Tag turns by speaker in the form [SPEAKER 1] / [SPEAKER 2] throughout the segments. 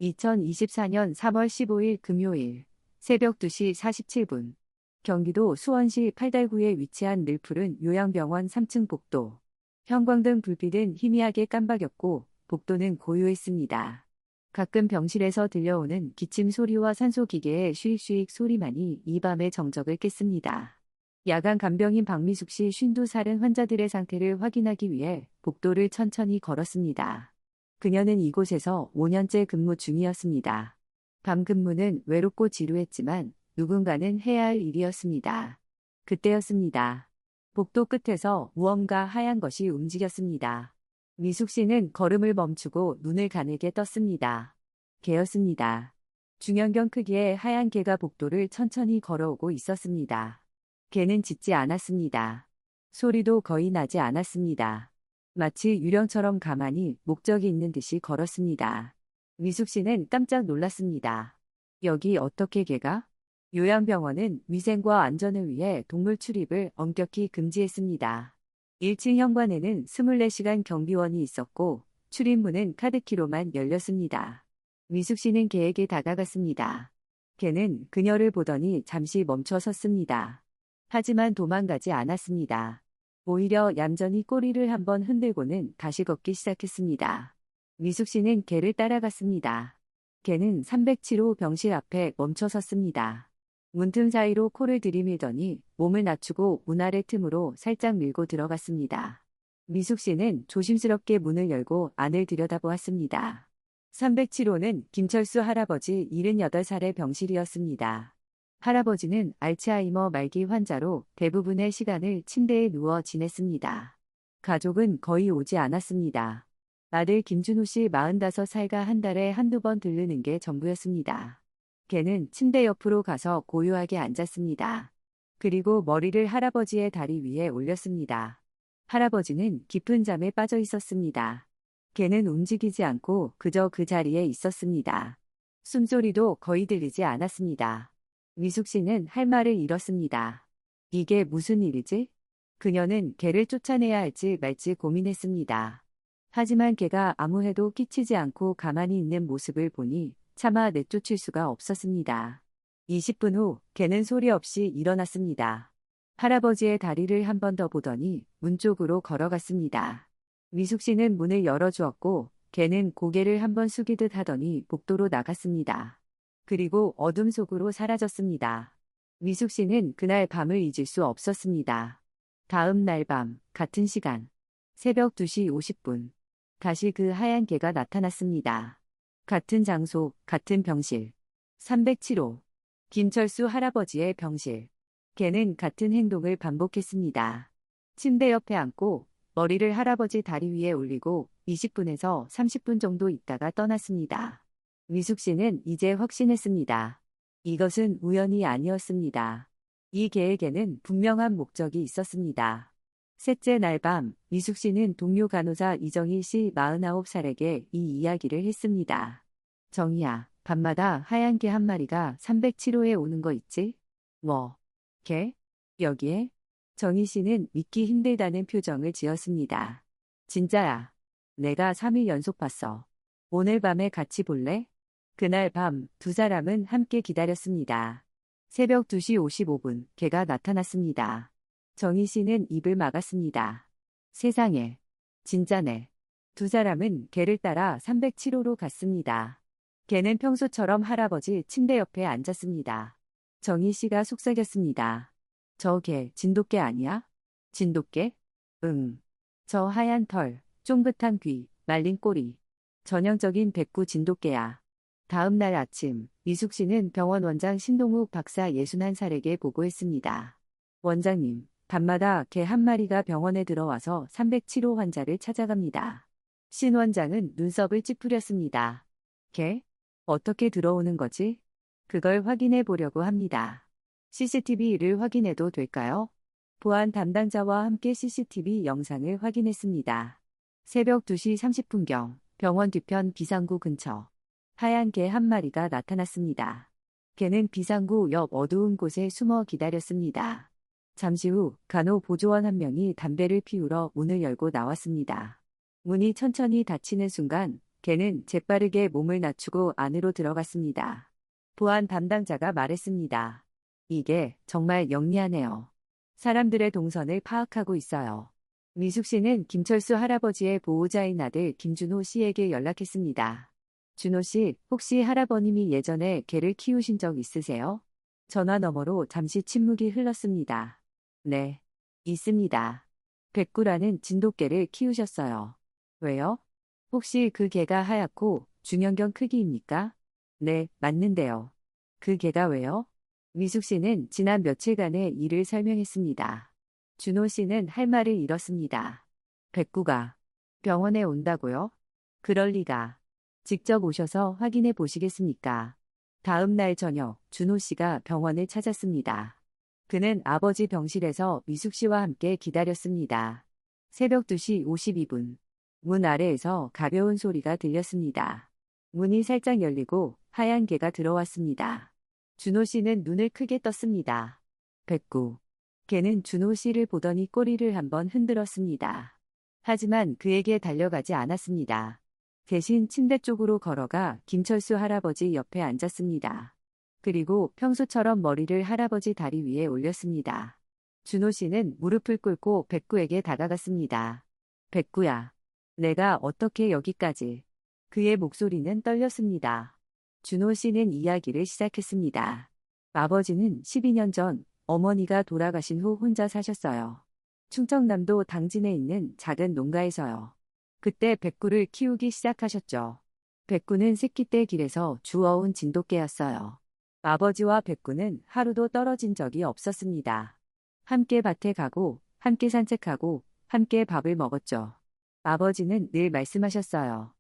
[SPEAKER 1] 2024년 3월 15일 금요일 새벽 2시 47분 경기도 수원시 팔달구에 위치한 늘 푸른 요양병원 3층 복도. 형광등 불빛은 희미하게 깜박였고 복도는 고요했습니다. 가끔 병실에서 들려오는 기침 소리와 산소기계의 쉬익쉬익 소리만이 이 밤의 정적을 깼습니다. 야간 간병인 박미숙 씨 52살은 환자들의 상태를 확인하기 위해 복도를 천천히 걸었습니다. 그녀는 이곳에서 5년째 근무 중이었습니다. 밤 근무는 외롭고 지루했지만 누군가는 해야 할 일이었습니다. 그때였습니다. 복도 끝에서 무언가 하얀 것이 움직였습니다. 미숙 씨는 걸음을 멈추고 눈을 가늘게 떴습니다. 개였습니다. 중형견 크기의 하얀 개가 복도를 천천히 걸어오고 있었습니다. 개는 짖지 않았습니다. 소리도 거의 나지 않았습니다. 마치 유령처럼 가만히 목적이 있는 듯이 걸었습니다. 미숙 씨는 깜짝 놀랐습니다. 여기 어떻게 개가? 요양병원은 위생과 안전을 위해 동물 출입을 엄격히 금지했습니다. 1층 현관에는 24시간 경비원이 있었고 출입문은 카드키로만 열렸습니다. 미숙 씨는 개에게 다가갔습니다. 개는 그녀를 보더니 잠시 멈춰 섰습니다. 하지만 도망가지 않았습니다. 오히려 얌전히 꼬리를 한번 흔들고는 다시 걷기 시작했습니다. 미숙 씨는 개를 따라갔습니다. 개는 307호 병실 앞에 멈춰 섰습니다. 문틈 사이로 코를 들이밀더니 몸을 낮추고 문 아래 틈으로 살짝 밀고 들어갔습니다. 미숙 씨는 조심스럽게 문을 열고 안을 들여다보았습니다. 307호는 김철수 할아버지 78살의 병실이었습니다. 할아버지는 알츠하이머 말기 환자로 대부분의 시간을 침대에 누워 지냈습니다. 가족은 거의 오지 않았습니다. 아들 김준호 씨 45살가 한 달에 한두 번 들르는 게 전부였습니다. 걔는 침대 옆으로 가서 고요하게 앉았습니다. 그리고 머리를 할아버지의 다리 위에 올렸습니다. 할아버지는 깊은 잠에 빠져 있었습니다. 걔는 움직이지 않고 그저 그 자리에 있었습니다. 숨소리도 거의 들리지 않았습니다. 미숙 씨는 할 말을 잃었습니다. 이게 무슨 일이지? 그녀는 개를 쫓아내야 할지 말지 고민했습니다. 하지만 개가 아무 해도 끼치지 않고 가만히 있는 모습을 보니 차마 내쫓을 수가 없었습니다. 20분 후 개는 소리 없이 일어났습니다. 할아버지의 다리를 한 번 더 보더니 문 쪽으로 걸어갔습니다. 미숙 씨는 문을 열어주었고 개는 고개를 한번 숙이듯 하더니 복도로 나갔습니다. 그리고 어둠 속으로 사라졌습니다. 미숙 씨는 그날 밤을 잊을 수 없었습니다. 다음 날 밤, 같은 시간, 새벽 2시 50분, 다시 그 하얀 개가 나타났습니다. 같은 장소, 같은 병실. 307호. 김철수 할아버지의 병실. 개는 같은 행동을 반복했습니다. 침대 옆에 앉고 머리를 할아버지 다리 위에 올리고 20분에서 30분 정도 있다가 떠났습니다. 미숙 씨는 이제 확신했습니다. 이것은 우연이 아니었습니다. 이 개에게는 분명한 목적이 있었습니다. 셋째 날 밤, 미숙 씨는 동료 간호사 이정희 씨 49살에게 이 이야기를 했습니다. 정희야, 밤마다 하얀 개 한 마리가 307호에 오는 거 있지? 뭐? 개? 여기에? 정희 씨는 믿기 힘들다는 표정을 지었습니다. 진짜야. 내가 3일 연속 봤어. 오늘 밤에 같이 볼래? 그날 밤 두 사람은 함께 기다렸습니다. 새벽 2시 55분 개가 나타났습니다. 정희 씨는 입을 막았습니다. 세상에. 진짜네. 두 사람은 개를 따라 307호로 갔습니다. 개는 평소처럼 할아버지 침대 옆에 앉았습니다. 정희 씨가 속삭였습니다. 저 개 진돗개 아니야? 진돗개? 응. 저 하얀 털, 쫑긋한 귀, 말린 꼬리. 전형적인 백구 진돗개야. 다음 날 아침, 미숙 씨는 병원 원장 신동욱 박사 61살에게 보고했습니다. 원장님, 밤마다 개 한 마리가 병원에 들어와서 307호 환자를 찾아갑니다. 신 원장은 눈썹을 찌푸렸습니다. 개? 어떻게 들어오는 거지? 그걸 확인해 보려고 합니다. CCTV를 확인해도 될까요? 보안 담당자와 함께 CCTV 영상을 확인했습니다. 새벽 2시 30분경 병원 뒤편 비상구 근처. 하얀 개 한 마리가 나타났습니다. 개는 비상구 옆 어두운 곳에 숨어 기다렸습니다. 잠시 후 간호보조원 한 명이 담배를 피우러 문을 열고 나왔습니다. 문이 천천히 닫히는 순간 걔는 재빠르게 몸을 낮추고 안으로 들어갔습니다. 보안 담당자가 말했습니다. 이게 정말 영리하네요. 사람들의 동선을 파악하고 있어요. 미숙 씨는 김철수 할아버지의 보호자인 아들 김준호 씨에게 연락했습니다. 준호 씨, 혹시 할아버님이 예전에 개를 키우신 적 있으세요? 전화 너머로 잠시 침묵이 흘렀습니다. 네, 있습니다. 백구라는 진돗개를 키우셨어요. 왜요? 혹시 그 개가 하얗고 중형견 크기입니까? 네, 맞는데요. 그 개가 왜요? 미숙 씨는 지난 며칠간의 일을 설명했습니다. 준호 씨는 할 말을 잃었습니다. 백구가 병원에 온다고요? 그럴 리가. 직접 오셔서 확인해 보시겠습니까? 다음 날 저녁 준호 씨가 병원을 찾았습니다. 그는 아버지 병실에서 미숙 씨와 함께 기다렸습니다. 새벽 2시 52분. 문 아래에서 가벼운 소리가 들렸습니다. 문이 살짝 열리고 하얀 개가 들어왔습니다. 준호 씨는 눈을 크게 떴습니다. 백구. 개는 준호 씨를 보더니 꼬리를 한번 흔들었습니다. 하지만 그에게 달려가지 않았습니다. 대신 침대 쪽으로 걸어가 김철수 할아버지 옆에 앉았습니다. 그리고 평소처럼 머리를 할아버지 다리 위에 올렸습니다. 준호 씨는 무릎을 꿇고 백구에게 다가갔습니다. 백구야, 내가 어떻게 여기까지? 그의 목소리는 떨렸습니다. 준호 씨는 이야기를 시작했습니다. 아버지는 12년 전 어머니가 돌아가신 후 혼자 사셨어요. 충청남도 당진에 있는 작은 농가에서요. 그때 백구를 키우기 시작하셨죠. 백구는 새끼 때 길에서 주워온 진돗개였어요. 아버지와 백구는 하루도 떨어진 적이 없었습니다. 함께 밭에 가고, 함께 산책하고, 함께 밥을 먹었죠. 아버지는 늘 말씀하셨어요.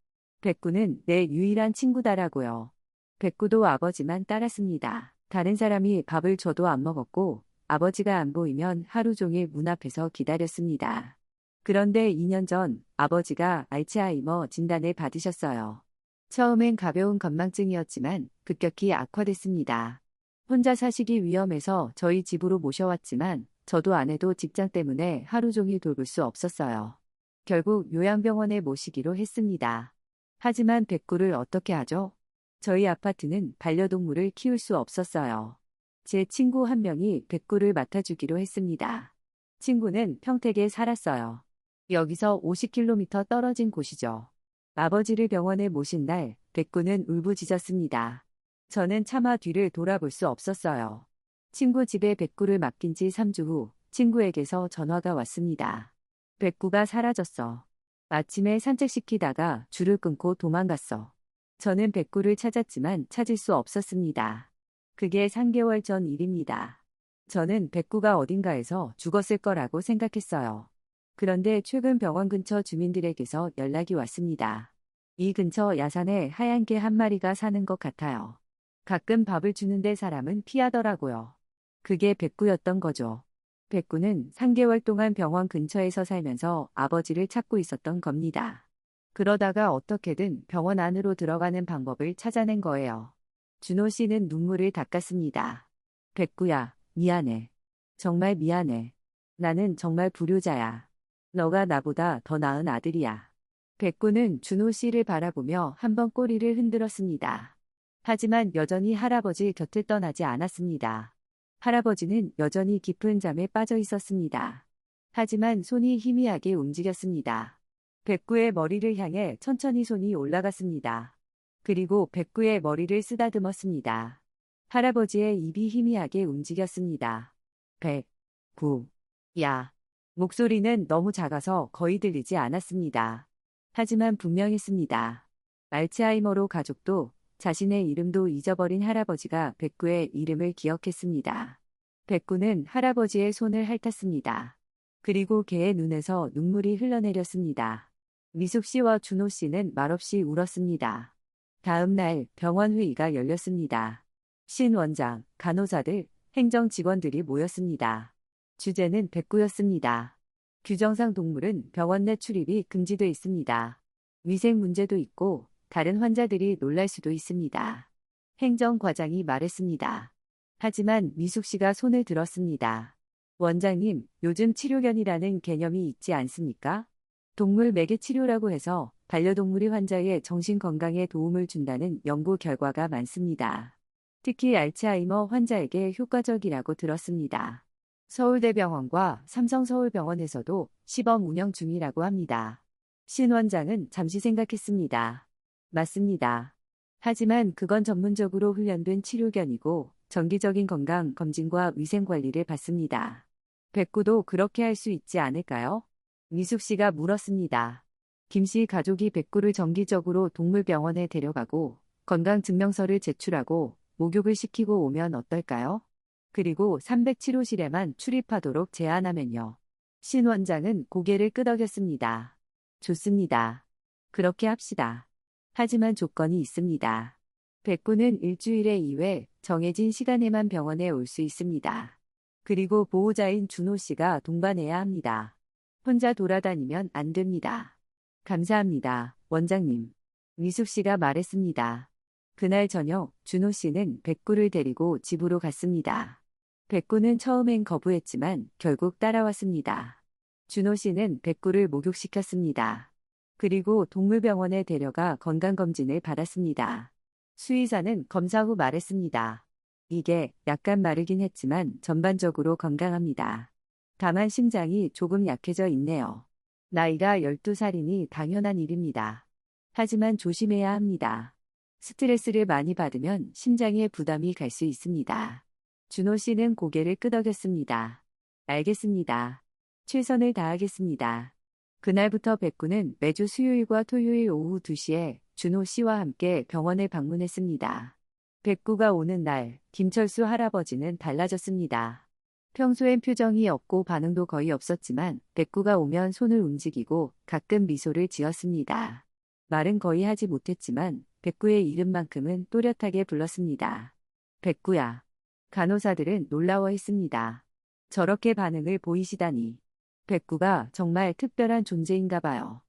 [SPEAKER 1] 백구는 내 유일한 친구다라고요. 백구도 아버지만 따랐습니다. 다른 사람이 밥을 줘도 안 먹었고, 아버지가 안 보이면 하루 종일 문 앞에서 기다렸습니다. 그런데 2년 전 아버지가 알츠하이머 진단을 받으셨어요. 처음엔 가벼운 건망증이었지만 급격히 악화됐습니다. 혼자 사시기 위험해서 저희 집으로 모셔왔지만 저도 아내도 직장 때문에 하루 종일 돌볼 수 없었어요. 결국 요양병원에 모시기로 했습니다. 하지만 백구를 어떻게 하죠? 저희 아파트는 반려동물을 키울 수 없었어요. 제 친구 한 명이 백구를 맡아주기로 했습니다. 친구는 평택에 살았어요. 여기서 50km 떨어진 곳이죠. 아버지를 병원에 모신 날 백구는 울부짖었습니다. 저는 차마 뒤를 돌아볼 수 없었어요. 친구 집에 백구를 맡긴 지 3주 후 친구에게서 전화가 왔습니다. 백구가 사라졌어. 아침에 산책시키다가 줄을 끊고 도망갔어. 저는 백구를 찾았지만 찾을 수 없었습니다. 그게 3개월 전 일입니다. 저는 백구가 어딘가에서 죽었을 거라고 생각했어요. 그런데 최근 병원 근처 주민들에게서 연락이 왔습니다. 이 근처 야산에 하얀 개 한 마리가 사는 것 같아요. 가끔 밥을 주는데 사람은 피하더라고요. 그게 백구였던 거죠. 백구는 3개월 동안 병원 근처에서 살면서 아버지를 찾고 있었던 겁니다. 그러다가 어떻게든 병원 안으로 들어가는 방법을 찾아낸 거예요. 준호 씨는 눈물을 닦았습니다. 백구야, 미안해. 정말 미안해. 나는 정말 불효자야. 너가 나보다 더 나은 아들이야. 백구는 준호 씨를 바라보며 한번 꼬리를 흔들었습니다. 하지만 여전히 할아버지 곁을 떠나지 않았습니다. 할아버지는 여전히 깊은 잠에 빠져 있었습니다. 하지만 손이 희미하게 움직였습니다. 백구의 머리를 향해 천천히 손이 올라갔습니다. 그리고 백구의 머리를 쓰다듬었습니다. 할아버지의 입이 희미하게 움직였습니다. 백구, 야. 목소리는 너무 작아서 거의 들리지 않았습니다. 하지만 분명했습니다. 알츠하이머로 가족도 자신의 이름도 잊어버린 할아버지가 백구의 이름을 기억했습니다. 백구는 할아버지의 손을 핥았습니다. 그리고 개의 눈에서 눈물이 흘러내렸습니다. 미숙 씨와 준호 씨는 말없이 울었습니다. 다음 날 병원 회의가 열렸습니다. 신 원장, 간호사들, 행정 직원들이 모였습니다. 주제는 백구였습니다. 규정상 동물은 병원 내 출입이 금지돼 있습니다. 위생 문제도 있고 다른 환자들이 놀랄 수도 있습니다. 행정과장이 말했습니다. 하지만 미숙 씨가 손을 들었습니다. 원장님, 요즘 치료견이라는 개념이 있지 않습니까? 동물 매개 치료라고 해서 반려동물이 환자의 정신 건강에 도움을 준다는 연구 결과가 많습니다. 특히 알츠하이머 환자에게 효과적이라고 들었습니다. 서울대병원과 삼성서울병원에서도 시범 운영 중이라고 합니다. 신 원장은 잠시 생각했습니다. 맞습니다. 하지만 그건 전문적으로 훈련된 치료견이고 정기적인 건강 검진과 위생 관리를 받습니다. 백구도 그렇게 할 수 있지 않을까요? 미숙 씨가 물었습니다. 김 씨 가족이 백구를 정기적으로 동물병원에 데려가고 건강증명서를 제출하고 목욕을 시키고 오면 어떨까요? 그리고 307호실에만 출입하도록 제안하면요. 신 원장은 고개를 끄덕였습니다. 좋습니다. 그렇게 합시다. 하지만 조건이 있습니다. 백구는 일주일에 2회 정해진 시간에만 병원에 올 수 있습니다. 그리고 보호자인 준호 씨가 동반해야 합니다. 혼자 돌아다니면 안 됩니다. 감사합니다, 원장님. 미숙 씨가 말했습니다. 그날 저녁 준호 씨는 백구를 데리고 집으로 갔습니다. 백구는 처음엔 거부했지만 결국 따라왔습니다. 준호 씨는 백구를 목욕시켰습니다. 그리고 동물병원에 데려가 건강검진을 받았습니다. 수의사는 검사 후 말했습니다. 이게 약간 마르긴 했지만 전반적으로 건강합니다. 다만 심장이 조금 약해져 있네요. 나이가 12살이니 당연한 일입니다. 하지만 조심해야 합니다. 스트레스를 많이 받으면 심장에 부담이 갈 수 있습니다. 준호 씨는 고개를 끄덕였습니다. 알겠습니다. 최선을 다하겠습니다. 그날부터 백구는 매주 수요일과 토요일 오후 2시에 준호 씨와 함께 병원을 방문했습니다. 백구가 오는 날 김철수 할아버지는 달라졌습니다. 평소엔 표정이 없고 반응도 거의 없었지만 백구가 오면 손을 움직이고 가끔 미소를 지었습니다. 말은 거의 하지 못했지만 백구의 이름만큼은 또렷하게 불렀습니다. 백구야. 간호사들은 놀라워했습니다. 저렇게 반응을 보이시다니. 백구가 정말 특별한 존재인가 봐요.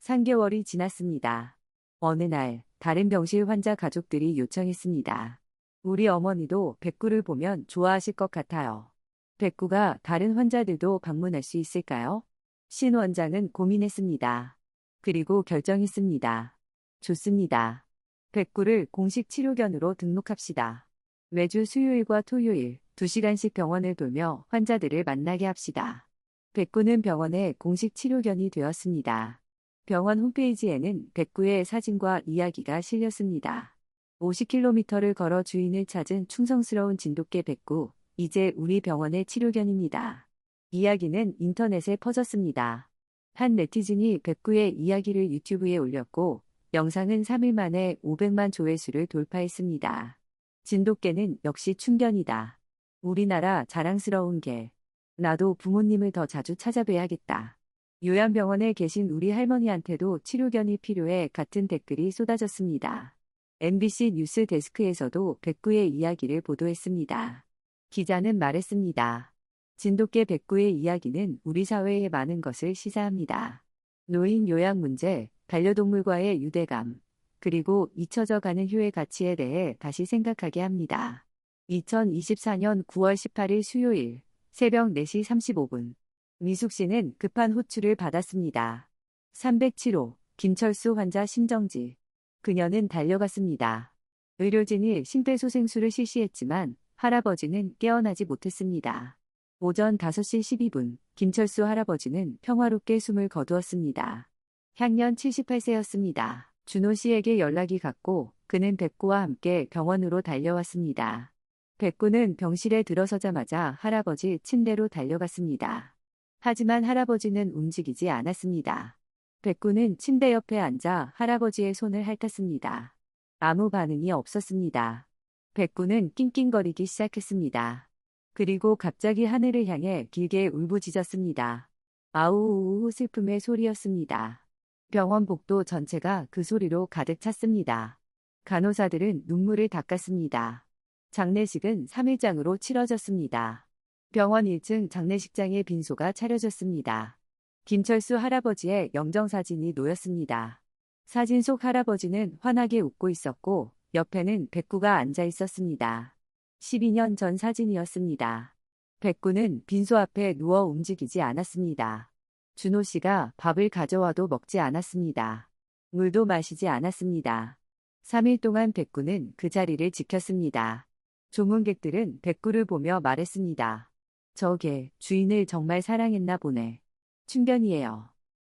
[SPEAKER 1] 3개월이 지났습니다. 어느 날 다른 병실 환자 가족들이 요청했습니다. 우리 어머니도 백구를 보면 좋아하실 것 같아요. 백구가 다른 환자들도 방문할 수 있을까요? 신 원장은 고민했습니다. 그리고 결정했습니다. 좋습니다. 백구를 공식 치료견으로 등록합시다. 매주 수요일과 토요일 2시간씩 병원을 돌며 환자들을 만나게 합시다. 백구는 병원의 공식 치료견이 되었습니다. 병원 홈페이지에는 백구의 사진과 이야기가 실렸습니다. 50km를 걸어 주인을 찾은 충성스러운 진돗개 백구, 이제 우리 병원의 치료견입니다. 이야기는 인터넷에 퍼졌습니다. 한 네티즌이 백구의 이야기를 유튜브에 올렸고 영상은 3일 만에 500만 조회수를 돌파했습니다. 진돗개는 역시 충견이다. 우리나라 자랑스러운 개. 나도 부모님을 더 자주 찾아뵈야겠다. 요양병원에 계신 우리 할머니한테도 치료견이 필요해 같은 댓글이 쏟아졌습니다. MBC 뉴스 데스크에서도 백구의 이야기를 보도했습니다. 기자는 말했습니다. 진돗개 백구의 이야기는 우리 사회의 많은 것을 시사합니다. 노인 요양 문제, 반려동물과의 유대감, 그리고 잊혀져 가는 효의 가치에 대해 다시 생각하게 합니다. 2024년 9월 18일 수요일 새벽 4시 35분 미숙 씨는 급한 호출을 받았습니다. 307호 김철수 환자 심정지. 그녀는 달려갔습니다. 의료진이 심폐소생술을 실시했지만 할아버지는 깨어나지 못했습니다. 오전 5시 12분 김철수 할아버지는 평화롭게 숨을 거두었습니다. 향년 78세였습니다. 준호 씨에게 연락이 갔고 그는 백구와 함께 병원으로 달려왔습니다. 백구는 병실에 들어서자마자 할아버지 침대로 달려갔습니다. 하지만 할아버지는 움직이지 않았습니다. 백구는 침대 옆에 앉아 할아버지의 손을 핥았습니다. 아무 반응이 없었습니다. 백구는 낑낑거리기 시작했습니다. 그리고 갑자기 하늘을 향해 길게 울부짖었습니다. 아우우우 슬픔의 소리였습니다. 병원 복도 전체가 그 소리로 가득 찼습니다. 간호사들은 눈물을 닦았습니다. 장례식은 3일장으로 치러졌습니다. 병원 1층 장례식장에 빈소가 차려졌습니다. 김철수 할아버지의 영정사진이 놓였습니다. 사진 속 할아버지는 환하게 웃고 있었고 옆에는 백구가 앉아 있었습니다. 12년 전 사진이었습니다. 백구는 빈소 앞에 누워 움직이지 않았습니다. 준호 씨가 밥을 가져와도 먹지 않았습니다. 물도 마시지 않았습니다. 3일 동안 백구는 그 자리를 지켰습니다. 조문객들은 백구를 보며 말했습니다. 저게 주인을 정말 사랑했나 보네. 충견이에요.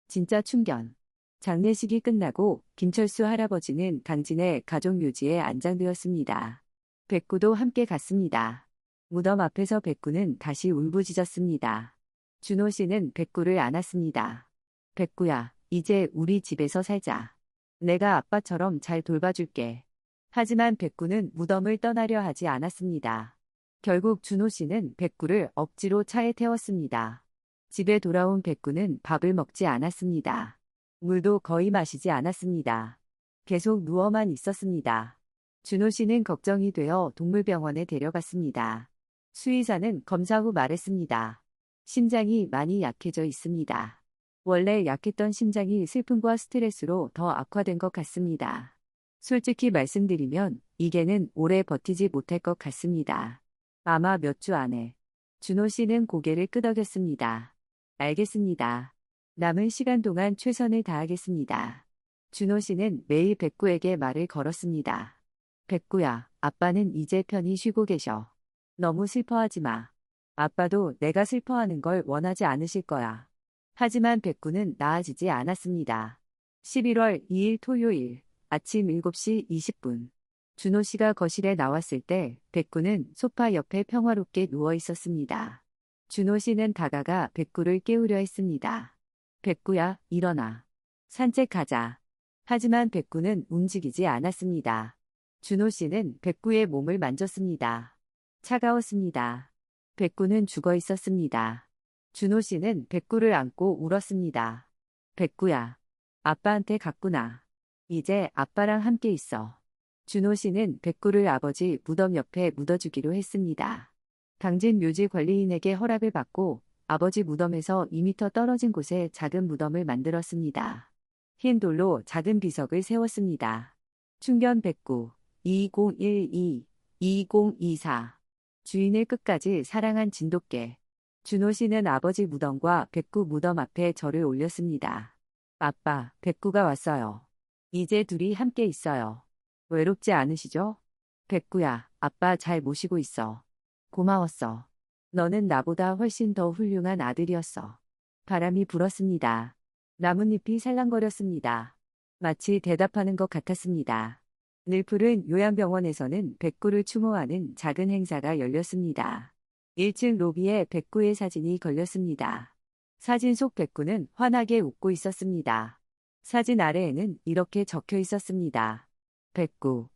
[SPEAKER 1] 진짜 충견. 장례식이 끝나고 김철수 할아버지는 당진의 가족묘지에 안장되었습니다. 백구도 함께 갔습니다. 무덤 앞에서 백구는 다시 울부짖었습니다. 준호 씨는 백구를 안았습니다. 백구야, 이제 우리 집에서 살자. 내가 아빠처럼 잘 돌봐줄게. 하지만 백구는 무덤을 떠나려 하지 않았습니다. 결국 준호 씨는 백구를 억지로 차에 태웠습니다. 집에 돌아온 백구는 밥을 먹지 않았습니다. 물도 거의 마시지 않았습니다. 계속 누워만 있었습니다. 준호 씨는 걱정이 되어 동물병원에 데려갔습니다. 수의사는 검사 후 말했습니다. 심장이 많이 약해져 있습니다. 원래 약했던 심장이 슬픔과 스트레스로 더 악화된 것 같습니다. 솔직히 말씀드리면 이게는 오래 버티지 못할 것 같습니다. 아마 몇 주 안에. 준호 씨는 고개를 끄덕였습니다. 알겠습니다. 남은 시간 동안 최선을 다하겠습니다. 준호 씨는 매일 백구에게 말을 걸었습니다. 백구야, 아빠는 이제 편히 쉬고 계셔. 너무 슬퍼하지 마. 아빠도 내가 슬퍼하는 걸 원하지 않으실 거야. 하지만 백구는 나아지지 않았습니다. 11월 2일 토요일 아침 7시 20분. 준호 씨가 거실에 나왔을 때 백구는 소파 옆에 평화롭게 누워 있었습니다. 준호 씨는 다가가 백구를 깨우려 했습니다. 백구야, 일어나. 산책 가자. 하지만 백구는 움직이지 않았습니다. 준호 씨는 백구의 몸을 만졌습니다. 차가웠습니다. 백구는 죽어 있었습니다. 준호 씨는 백구를 안고 울었습니다. 백구야, 아빠한테 갔구나. 이제 아빠랑 함께 있어. 준호 씨는 백구를 아버지 무덤 옆에 묻어주기로 했습니다. 당진 묘지 관리인에게 허락을 받고 아버지 무덤에서 2m 떨어진 곳에 작은 무덤을 만들었습니다. 흰 돌로 작은 비석을 세웠습니다. 충견 백구 2012-2024 주인을 끝까지 사랑한 진돗개. 준호 씨는 아버지 무덤과 백구 무덤 앞에 절을 올렸습니다. 아빠, 백구가 왔어요. 이제 둘이 함께 있어요. 외롭지 않으시죠? 백구야, 아빠 잘 모시고 있어. 고마웠어. 너는 나보다 훨씬 더 훌륭한 아들이었어. 바람이 불었습니다. 나뭇잎이 살랑거렸습니다. 마치 대답하는 것 같았습니다. 늘 푸른 요양병원에서는 백구를 추모하는 작은 행사가 열렸습니다. 1층 로비에 백구의 사진이 걸렸습니다. 사진 속 백구는 환하게 웃고 있었습니다. 사진 아래에는 이렇게 적혀 있었습니다. 백구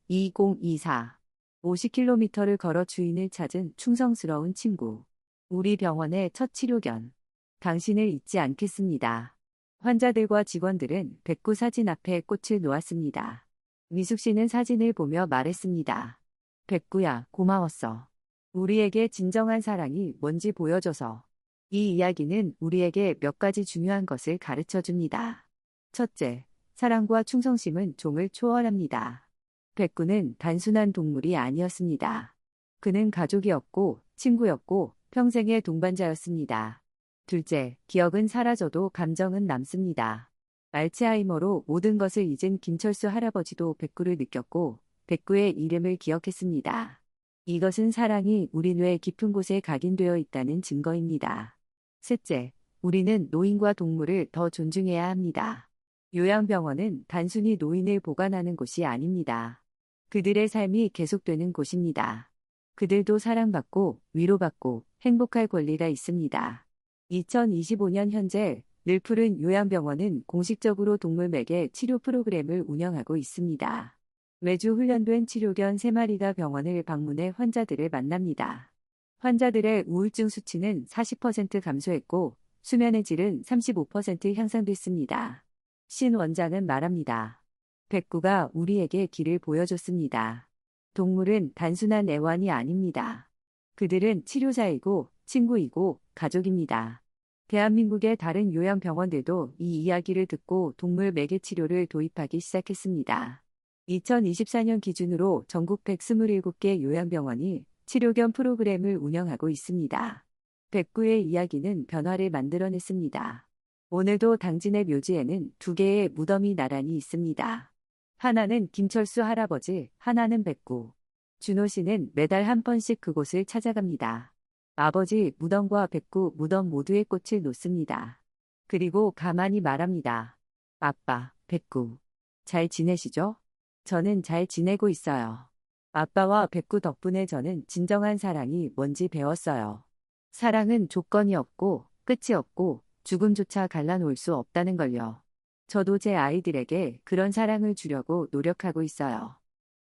[SPEAKER 1] 2012-2024 50km를 걸어 주인을 찾은 충성스러운 친구. 우리 병원의 첫 치료견. 당신을 잊지 않겠습니다. 환자들과 직원들은 백구 사진 앞에 꽃을 놓았습니다. 미숙 씨는 사진을 보며 말했습니다. 백구야, 고마웠어. 우리에게 진정한 사랑이 뭔지 보여줘서. 이 이야기는 우리에게 몇 가지 중요한 것을 가르쳐 줍니다. 첫째, 사랑과 충성심은 종을 초월합니다. 백구는 단순한 동물이 아니었습니다. 그는 가족이었고, 친구였고, 평생의 동반자였습니다. 둘째, 기억은 사라져도 감정은 남습니다. 알츠하이머로 모든 것을 잊은 김철수 할아버지도 백구를 느꼈고, 백구의 이름을 기억했습니다. 이것은 사랑이 우리 뇌 깊은 곳에 각인되어 있다는 증거입니다. 셋째, 우리는 노인과 동물을 더 존중해야 합니다. 요양병원은 단순히 노인을 보관하는 곳이 아닙니다. 그들의 삶이 계속되는 곳입니다. 그들도 사랑받고 위로받고 행복할 권리가 있습니다. 2025년 현재 늘 푸른 요양병원은 공식적으로 동물매개 치료 프로그램을 운영하고 있습니다. 매주 훈련된 치료견 3마리가 병원을 방문해 환자들을 만납니다. 환자들의 우울증 수치는 40% 감소했고 수면의 질은 35% 향상됐습니다. 신 원장은 말합니다. 백구가 우리에게 길을 보여줬습니다. 동물은 단순한 애완이 아닙니다. 그들은 치료자이고 친구이고 가족입니다. 대한민국의 다른 요양병원들도 이 이야기를 듣고 동물 매개 치료를 도입하기 시작했습니다. 2024년 기준으로 전국 127개 요양병원이 치료견 프로그램을 운영하고 있습니다. 백구의 이야기는 변화를 만들어냈습니다. 오늘도 당진의 묘지에는 두 개의 무덤이 나란히 있습니다. 하나는 김철수 할아버지, 하나는 백구. 준호 씨는 매달 한 번씩 그곳을 찾아갑니다. 아버지 무덤과 백구 무덤 모두에 꽃을 놓습니다. 그리고 가만히 말합니다. 아빠, 백구. 잘 지내시죠? 저는 잘 지내고 있어요. 아빠와 백구 덕분에 저는 진정한 사랑이 뭔지 배웠어요. 사랑은 조건이 없고 끝이 없고 죽음조차 갈라놓을 수 없다는 걸요. 저도 제 아이들에게 그런 사랑을 주려고 노력하고 있어요.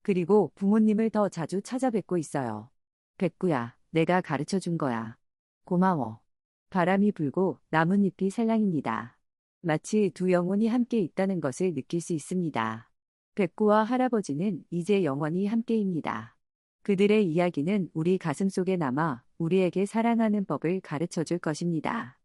[SPEAKER 1] 그리고 부모님을 더 자주 찾아뵙고 있어요. 백구야, 내가 가르쳐 준 거야. 고마워. 바람이 불고 나뭇잎이 살랑입니다. 마치 두 영혼이 함께 있다는 것을 느낄 수 있습니다. 백구와 할아버지는 이제 영원히 함께입니다. 그들의 이야기는 우리 가슴속에 남아 우리에게 사랑하는 법을 가르쳐 줄 것입니다.